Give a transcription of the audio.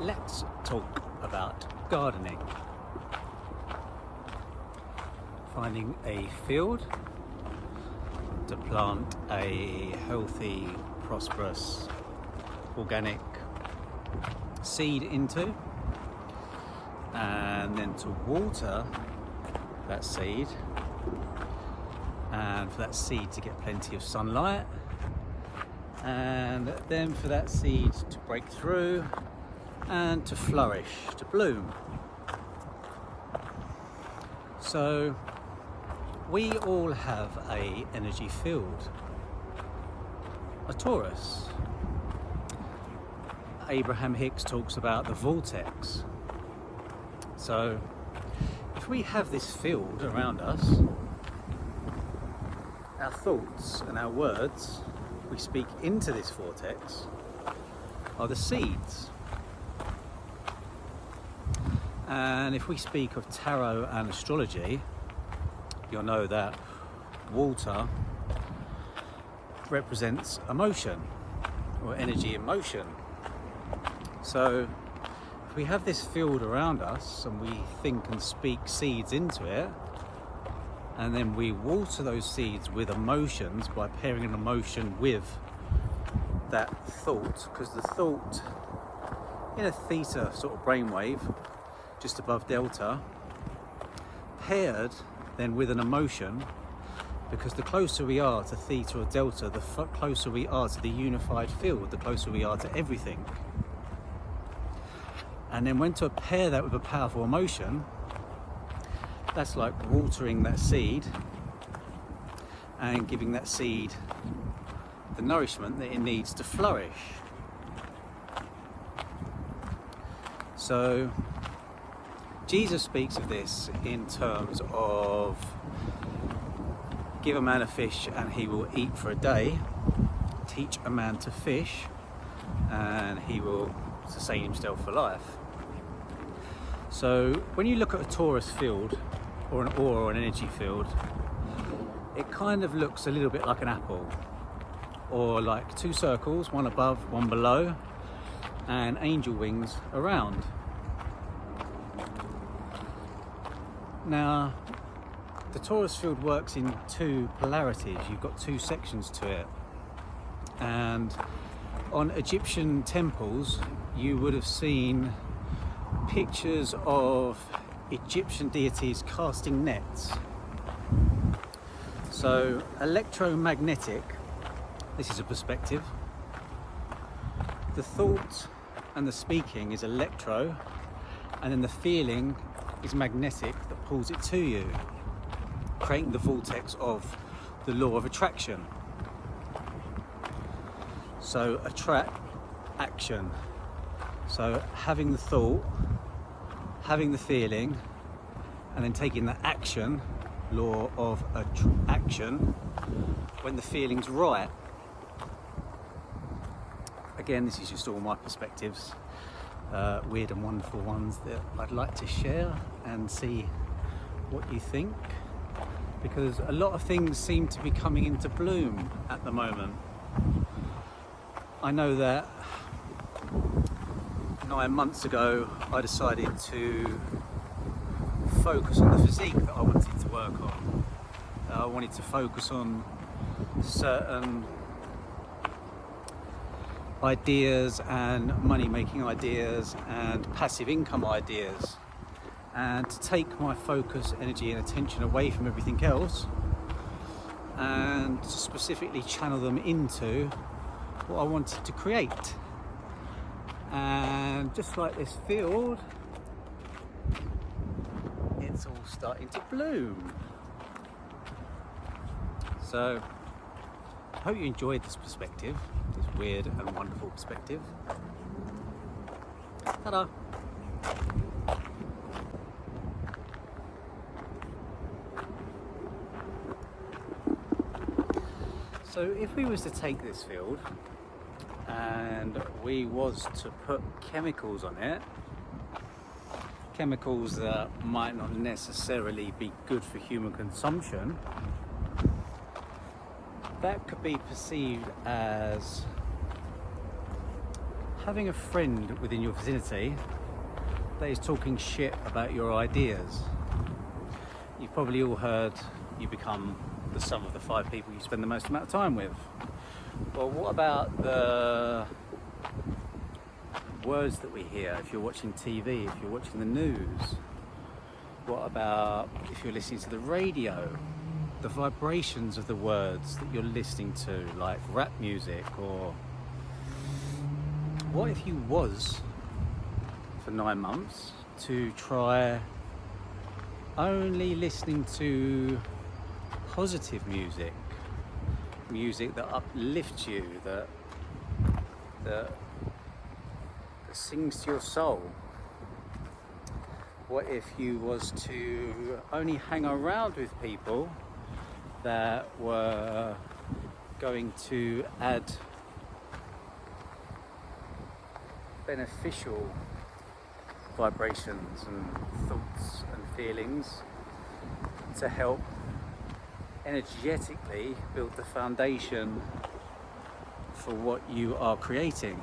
let's talk about gardening. Finding a field to plant a healthy, prosperous, organic seed into, and then to water that seed, and for that seed to get plenty of sunlight, and then for that seed to break through and to flourish, to bloom. So we all have a energy field, a torus. Abraham Hicks talks about the vortex. So if we have this field around us, our thoughts and our words we speak into this vortex are the seeds. And if we speak of tarot and astrology, you'll know that water represents emotion or energy in motion. So if we have this field around us and we think and speak seeds into it, and then we water those seeds with emotions by pairing an emotion with that thought, because the thought in a theta sort of brainwave just above delta, paired then with an emotion, because the closer we are to theta or delta, the closer we are to the unified field, the closer we are to everything. And then when to pair that with a powerful emotion, that's like watering that seed and giving that seed the nourishment that it needs to flourish. So Jesus speaks of this in terms of give a man a fish and he will eat for a day, teach a man to fish and he will sustain himself for life. So when you look at a torus field or an aura or an energy field, it kind of looks a little bit like an apple, or like two circles, one above, one below, and angel wings around. Now, the torus field works in two polarities. You've got two sections to it. And on Egyptian temples, you would have seen pictures of Egyptian deities casting nets. So electromagnetic, this is a perspective. The thought and the speaking is electro, and then the feeling is magnetic that pulls it to you, creating the vortex of the law of attraction. So attract, action. So having the thought, having the feeling, and then taking the action, law of action, when the feeling's right. Again, this is just all my perspectives, weird and wonderful ones that I'd like to share and see what you think, because a lot of things seem to be coming into bloom at the moment. I know that 9 months ago I decided to focus on the physique that I wanted to work on. I wanted to focus on certain ideas and money-making ideas and passive income ideas, and to take my focus, energy and attention away from everything else and to specifically channel them into what I wanted to create. And just like this field, it's all starting to bloom. So I hope you enjoyed this perspective, this weird and wonderful perspective. Ta-da! So if we was to take this field and we was to put chemicals on it, chemicals that might not necessarily be good for human consumption, that could be perceived as having a friend within your vicinity that is talking shit about your ideas. You've probably all heard you become the sum of the 5 people you spend the most amount of time with. Well, what about the words that we hear if you're watching TV, if you're watching the news? What about if you're listening to the radio? The vibrations of the words that you're listening to, like rap music, or what if you was for 9 months to try only listening to positive music, music that uplifts you, that sings to your soul? What if you was to only hang around with people that were going to add beneficial vibrations and thoughts and feelings to help energetically build the foundation for what you are creating?